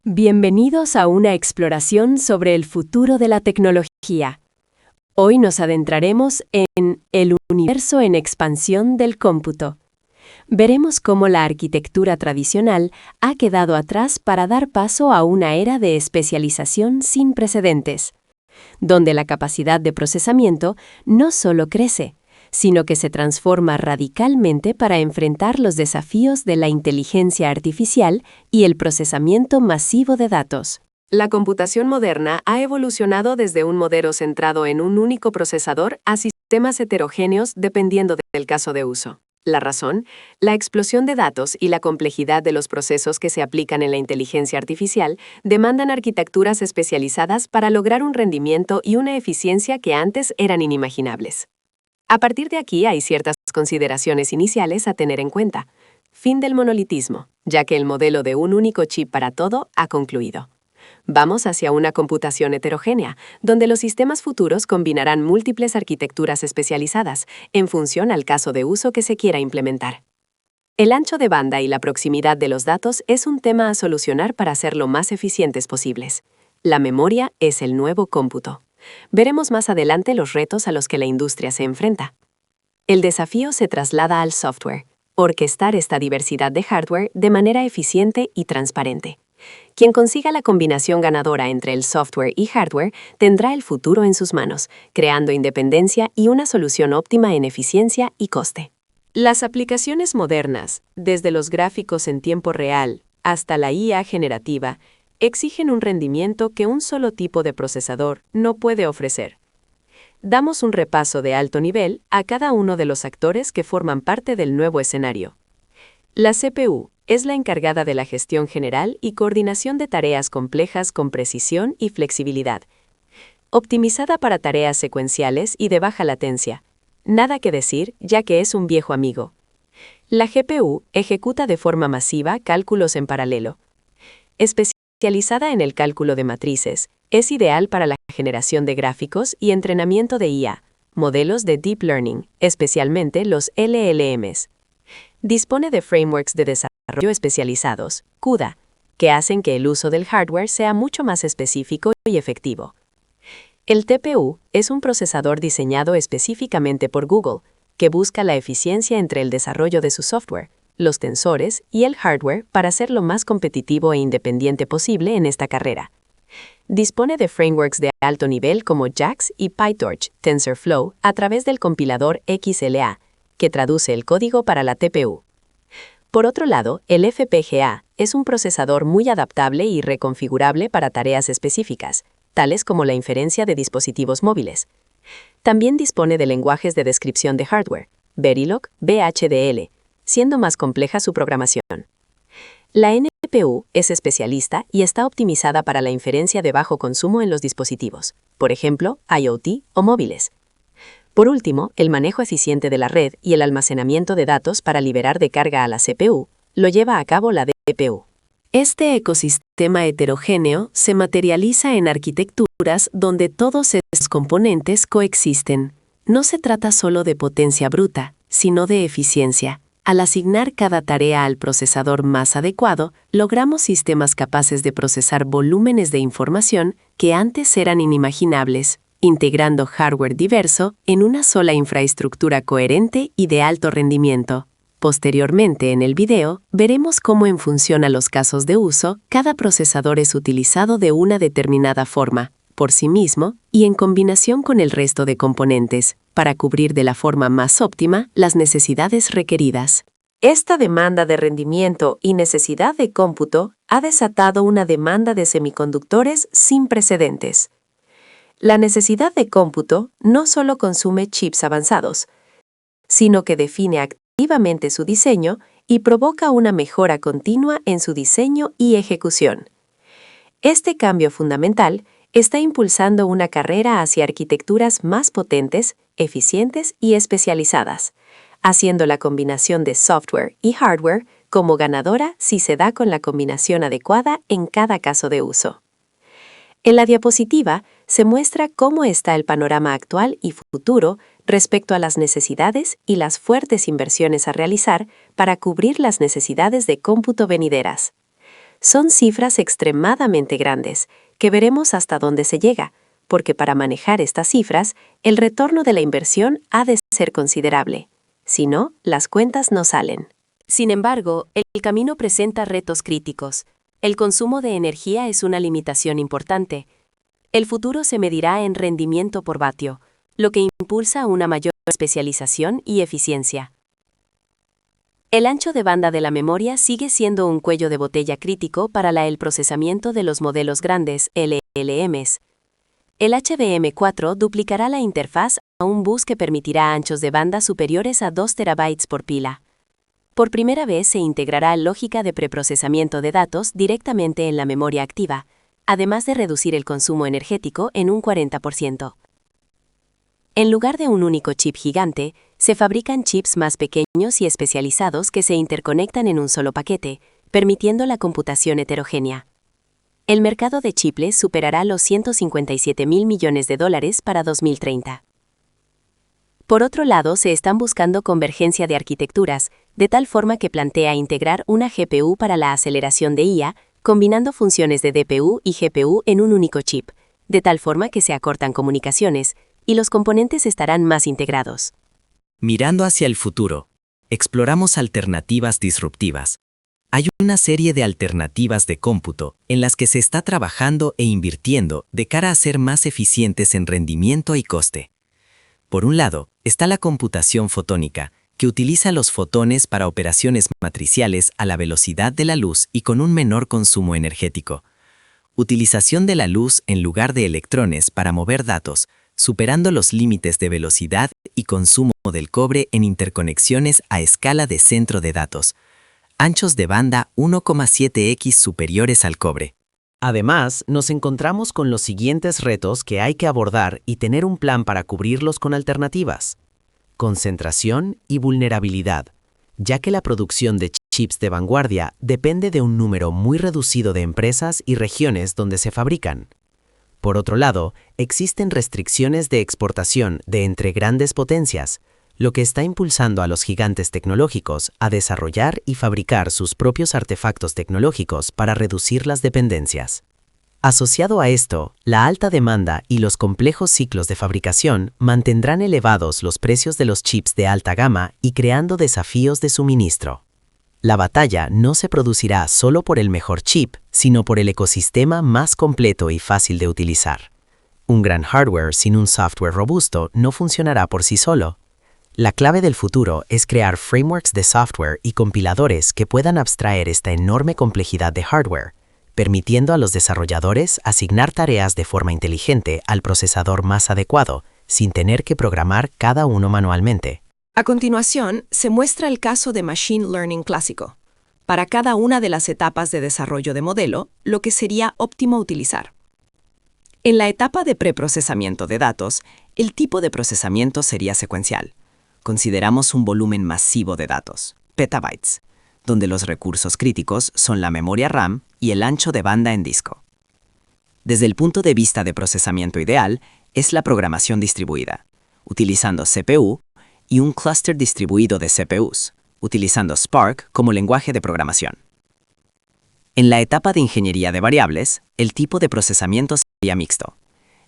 Bienvenidos a una exploración sobre el futuro de la tecnología. Hoy nos adentraremos en el universo en expansión del cómputo. Veremos cómo la arquitectura tradicional ha quedado atrás para dar paso a una era de especialización sin precedentes, donde la capacidad de procesamiento no solo crece, sino que se transforma radicalmente para enfrentar los desafíos de la inteligencia artificial y el procesamiento masivo de datos. La computación moderna ha evolucionado desde un modelo centrado en un único procesador a sistemas heterogéneos dependiendo del caso de uso. La razón, la explosión de datos y la complejidad de los procesos que se aplican en la inteligencia artificial demandan arquitecturas especializadas para lograr un rendimiento y una eficiencia que antes eran inimaginables. A partir de aquí hay ciertas consideraciones iniciales a tener en cuenta. Fin del monolitismo, ya que el modelo de un único chip para todo ha concluido. Vamos hacia una computación heterogénea, donde los sistemas futuros combinarán múltiples arquitecturas especializadas en función al caso de uso que se quiera implementar. El ancho de banda y la proximidad de los datos es un tema a solucionar para ser lo más eficientes posibles. La memoria es el nuevo cómputo. Veremos más adelante los retos a los que la industria se enfrenta. El desafío se traslada al software, orquestar esta diversidad de hardware de manera eficiente y transparente. Quien consiga la combinación ganadora entre el software y hardware tendrá el futuro en sus manos, creando independencia y una solución óptima en eficiencia y coste. Las aplicaciones modernas, desde los gráficos en tiempo real hasta la IA generativa, exigen un rendimiento que un solo tipo de procesador no puede ofrecer. Damos un repaso de alto nivel a cada uno de los actores que forman parte del nuevo escenario. La CPU es la encargada de la gestión general y coordinación de tareas complejas con precisión y flexibilidad, optimizada para tareas secuenciales y de baja latencia. Nada que decir, ya que es un viejo amigo. La GPU ejecuta de forma masiva cálculos en paralelo. Especializada en el cálculo de matrices, es ideal para la generación de gráficos y entrenamiento de IA, modelos de Deep Learning, especialmente los LLMs. Dispone de frameworks de desarrollo especializados, CUDA, que hacen que el uso del hardware sea mucho más específico y efectivo. El TPU es un procesador diseñado específicamente por Google, que busca la eficiencia entre el desarrollo de su software, los tensores y el hardware para ser lo más competitivo e independiente posible en esta carrera. Dispone de frameworks de alto nivel como JAX y PyTorch, TensorFlow, a través del compilador XLA, que traduce el código para la TPU. Por otro lado, el FPGA es un procesador muy adaptable y reconfigurable para tareas específicas, tales como la inferencia de dispositivos móviles. También dispone de lenguajes de descripción de hardware, Verilog, VHDL, siendo más compleja su programación. La NPU es especialista y está optimizada para la inferencia de bajo consumo en los dispositivos, por ejemplo, IoT o móviles. Por último, el manejo eficiente de la red y el almacenamiento de datos para liberar de carga a la CPU lo lleva a cabo la DPU. Este ecosistema heterogéneo se materializa en arquitecturas donde todos estos componentes coexisten. No se trata solo de potencia bruta, sino de eficiencia. Al asignar cada tarea al procesador más adecuado, logramos sistemas capaces de procesar volúmenes de información que antes eran inimaginables, integrando hardware diverso en una sola infraestructura coherente y de alto rendimiento. Posteriormente en el video, veremos cómo en función a los casos de uso, cada procesador es utilizado de una determinada forma, por sí mismo y en combinación con el resto de componentes, para cubrir de la forma más óptima las necesidades requeridas. Esta demanda de rendimiento y necesidad de cómputo ha desatado una demanda de semiconductores sin precedentes. La necesidad de cómputo no solo consume chips avanzados, sino que define activamente su diseño y provoca una mejora continua en su diseño y ejecución. Este cambio fundamental está impulsando una carrera hacia arquitecturas más potentes, eficientes y especializadas, haciendo la combinación de software y hardware como ganadora si se da con la combinación adecuada en cada caso de uso. En la diapositiva se muestra cómo está el panorama actual y futuro respecto a las necesidades y las fuertes inversiones a realizar para cubrir las necesidades de cómputo venideras. Son cifras extremadamente grandes, que veremos hasta dónde se llega, porque para manejar estas cifras, el retorno de la inversión ha de ser considerable. Si no, las cuentas no salen. Sin embargo, el camino presenta retos críticos. El consumo de energía es una limitación importante. El futuro se medirá en rendimiento por vatio, lo que impulsa una mayor especialización y eficiencia. El ancho de banda de la memoria sigue siendo un cuello de botella crítico para el procesamiento de los modelos grandes, LLMs. El HBM4 duplicará la interfaz a un bus que permitirá anchos de banda superiores a 2 TB por pila. Por primera vez se integrará lógica de preprocesamiento de datos directamente en la memoria activa, además de reducir el consumo energético en un 40%. En lugar de un único chip gigante, se fabrican chips más pequeños y especializados que se interconectan en un solo paquete, permitiendo la computación heterogénea. El mercado de chiples superará los $157.000 millones para 2030. Por otro lado, se están buscando convergencia de arquitecturas, de tal forma que plantea integrar una GPU para la aceleración de IA, combinando funciones de DPU y GPU en un único chip, de tal forma que se acortan comunicaciones, y los componentes estarán más integrados. Mirando hacia el futuro, exploramos alternativas disruptivas. Hay una serie de alternativas de cómputo en las que se está trabajando e invirtiendo de cara a ser más eficientes en rendimiento y coste. Por un lado, está la computación fotónica, que utiliza los fotones para operaciones matriciales a la velocidad de la luz y con un menor consumo energético. Utilización de la luz en lugar de electrones para mover datos, superando los límites de velocidad y consumo del cobre en interconexiones a escala de centro de datos. Anchos de banda 1,7x superiores al cobre. Además, nos encontramos con los siguientes retos que hay que abordar y tener un plan para cubrirlos con alternativas. Concentración y vulnerabilidad, ya que la producción de chips de vanguardia depende de un número muy reducido de empresas y regiones donde se fabrican. Por otro lado, existen restricciones de exportación de entre grandes potencias, lo que está impulsando a los gigantes tecnológicos a desarrollar y fabricar sus propios artefactos tecnológicos para reducir las dependencias. Asociado a esto, la alta demanda y los complejos ciclos de fabricación mantendrán elevados los precios de los chips de alta gama y creando desafíos de suministro. La batalla no se producirá solo por el mejor chip, sino por el ecosistema más completo y fácil de utilizar. Un gran hardware sin un software robusto no funcionará por sí solo. La clave del futuro es crear frameworks de software y compiladores que puedan abstraer esta enorme complejidad de hardware, permitiendo a los desarrolladores asignar tareas de forma inteligente al procesador más adecuado, sin tener que programar cada uno manualmente. A continuación, se muestra el caso de Machine Learning clásico. Para cada una de las etapas de desarrollo de modelo, lo que sería óptimo utilizar. En la etapa de preprocesamiento de datos, el tipo de procesamiento sería secuencial. Consideramos un volumen masivo de datos, petabytes, donde los recursos críticos son la memoria RAM y el ancho de banda en disco. Desde el punto de vista de procesamiento ideal, es la programación distribuida, utilizando CPU y un clúster distribuido de CPUs, utilizando Spark como lenguaje de programación. En la etapa de ingeniería de variables, el tipo de procesamiento sería mixto,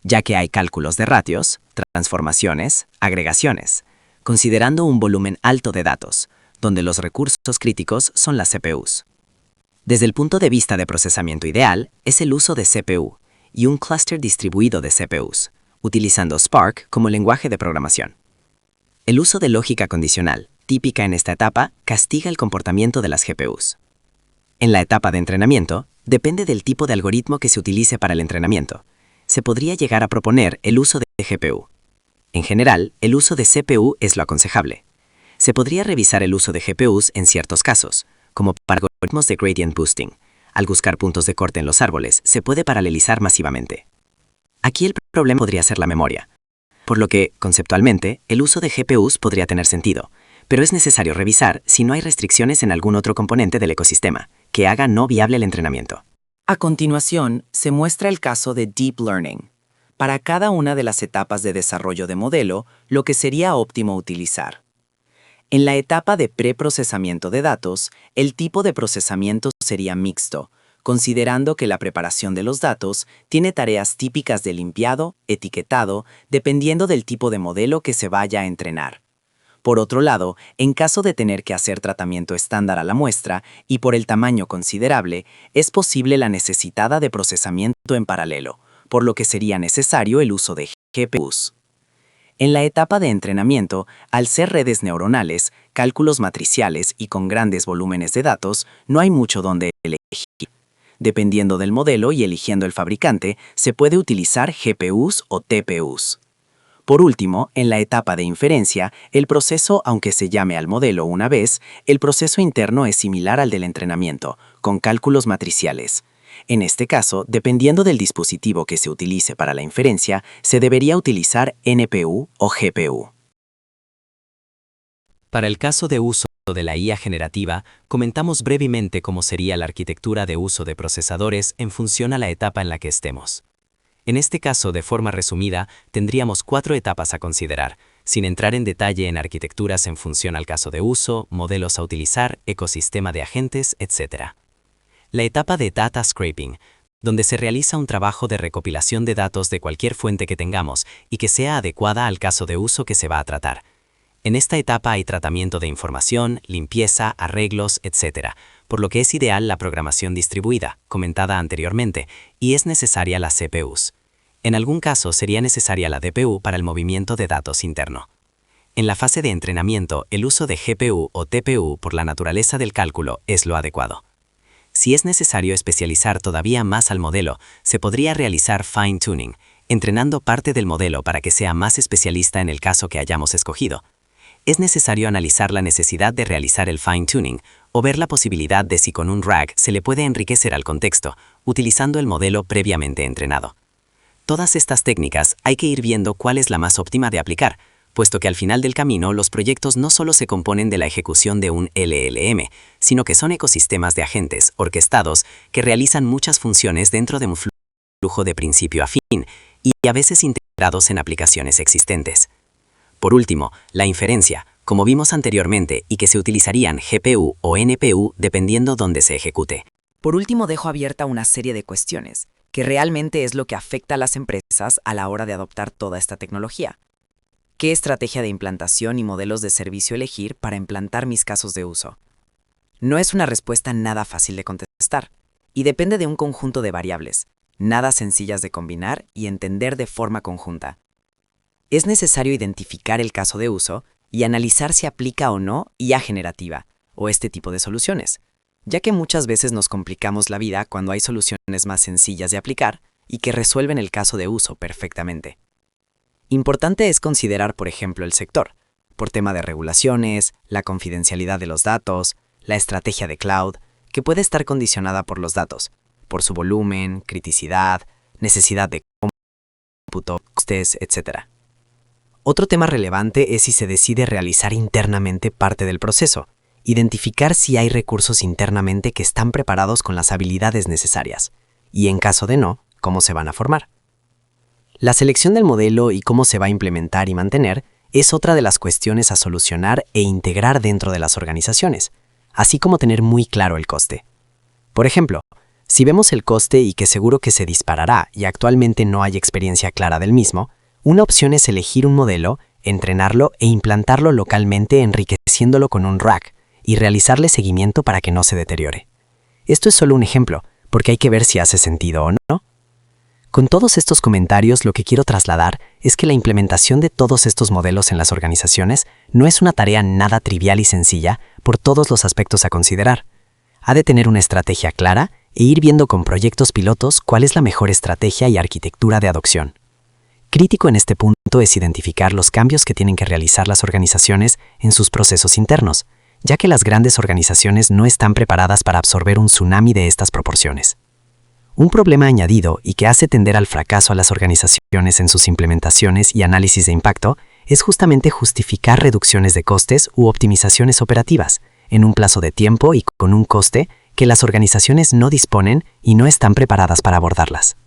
ya que hay cálculos de ratios, transformaciones, agregaciones, considerando un volumen alto de datos, donde los recursos críticos son las CPUs. Desde el punto de vista de procesamiento ideal, es el uso de CPU y un clúster distribuido de CPUs, utilizando Spark como lenguaje de programación. El uso de lógica condicional, típica en esta etapa, castiga el comportamiento de las GPUs. En la etapa de entrenamiento, depende del tipo de algoritmo que se utilice para el entrenamiento. Se podría llegar a proponer el uso de GPU. En general, el uso de CPU es lo aconsejable. Se podría revisar el uso de GPUs en ciertos casos, como para algoritmos de gradient boosting. Al buscar puntos de corte en los árboles, se puede paralelizar masivamente. Aquí el problema podría ser la memoria, por lo que, conceptualmente, el uso de GPUs podría tener sentido, pero es necesario revisar si no hay restricciones en algún otro componente del ecosistema que haga no viable el entrenamiento. A continuación, se muestra el caso de Deep Learning. Para cada una de las etapas de desarrollo de modelo, lo que sería óptimo utilizar. En la etapa de preprocesamiento de datos, el tipo de procesamiento sería mixto, considerando que la preparación de los datos tiene tareas típicas de limpiado, etiquetado, dependiendo del tipo de modelo que se vaya a entrenar. Por otro lado, en caso de tener que hacer tratamiento estándar a la muestra y por el tamaño considerable, es posible la necesitada de procesamiento en paralelo, por lo que sería necesario el uso de GPUs. En la etapa de entrenamiento, al ser redes neuronales, cálculos matriciales y con grandes volúmenes de datos, no hay mucho donde elegir. Dependiendo del modelo y eligiendo el fabricante, se puede utilizar GPUs o TPUs. Por último, en la etapa de inferencia, el proceso, aunque se llame al modelo una vez, el proceso interno es similar al del entrenamiento, con cálculos matriciales. En este caso, dependiendo del dispositivo que se utilice para la inferencia, se debería utilizar NPU o GPU. Para el caso de uso de la IA generativa, comentamos brevemente cómo sería la arquitectura de uso de procesadores en función a la etapa en la que estemos. En este caso, de forma resumida, tendríamos 4 etapas a considerar, sin entrar en detalle en arquitecturas en función al caso de uso, modelos a utilizar, ecosistema de agentes, etc. La etapa de Data Scraping, donde se realiza un trabajo de recopilación de datos de cualquier fuente que tengamos y que sea adecuada al caso de uso que se va a tratar. En esta etapa hay tratamiento de información, limpieza, arreglos, etc., por lo que es ideal la programación distribuida, comentada anteriormente, y es necesaria las CPUs. En algún caso sería necesaria la DPU para el movimiento de datos interno. En la fase de entrenamiento, el uso de GPU o TPU por la naturaleza del cálculo es lo adecuado. Si es necesario especializar todavía más al modelo, se podría realizar fine-tuning, entrenando parte del modelo para que sea más especialista en el caso que hayamos escogido. Es necesario analizar la necesidad de realizar el fine-tuning o ver la posibilidad de si con un RAG se le puede enriquecer al contexto, utilizando el modelo previamente entrenado. Todas estas técnicas hay que ir viendo cuál es la más óptima de aplicar, puesto que al final del camino los proyectos no solo se componen de la ejecución de un LLM, sino que son ecosistemas de agentes orquestados que realizan muchas funciones dentro de un flujo de principio a fin y a veces integrados en aplicaciones existentes. Por último, la inferencia, como vimos anteriormente, y que se utilizarían GPU o NPU dependiendo dónde se ejecute. Por último, dejo abierta una serie de cuestiones, que realmente es lo que afecta a las empresas a la hora de adoptar toda esta tecnología. ¿Qué estrategia de implantación y modelos de servicio elegir para implantar mis casos de uso? No es una respuesta nada fácil de contestar, y depende de un conjunto de variables, nada sencillas de combinar y entender de forma conjunta. Es necesario identificar el caso de uso y analizar si aplica o no IA generativa o este tipo de soluciones, ya que muchas veces nos complicamos la vida cuando hay soluciones más sencillas de aplicar y que resuelven el caso de uso perfectamente. Importante es considerar, por ejemplo, el sector, por tema de regulaciones, la confidencialidad de los datos, la estrategia de cloud, que puede estar condicionada por los datos, por su volumen, criticidad, necesidad de cómputo, costes, etc. Otro tema relevante es si se decide realizar internamente parte del proceso, identificar si hay recursos internamente que están preparados con las habilidades necesarias, y en caso de no, cómo se van a formar. La selección del modelo y cómo se va a implementar y mantener es otra de las cuestiones a solucionar e integrar dentro de las organizaciones, así como tener muy claro el coste. Por ejemplo, si vemos el coste y que seguro que se disparará y actualmente no hay experiencia clara del mismo, una opción es elegir un modelo, entrenarlo e implantarlo localmente enriqueciéndolo con un RAG y realizarle seguimiento para que no se deteriore. Esto es solo un ejemplo, porque hay que ver si hace sentido o no. Con todos estos comentarios, lo que quiero trasladar es que la implementación de todos estos modelos en las organizaciones no es una tarea nada trivial y sencilla por todos los aspectos a considerar. Ha de tener una estrategia clara e ir viendo con proyectos pilotos cuál es la mejor estrategia y arquitectura de adopción. Crítico en este punto es identificar los cambios que tienen que realizar las organizaciones en sus procesos internos, ya que las grandes organizaciones no están preparadas para absorber un tsunami de estas proporciones. Un problema añadido y que hace tender al fracaso a las organizaciones en sus implementaciones y análisis de impacto es justamente justificar reducciones de costes u optimizaciones operativas en un plazo de tiempo y con un coste que las organizaciones no disponen y no están preparadas para abordarlas.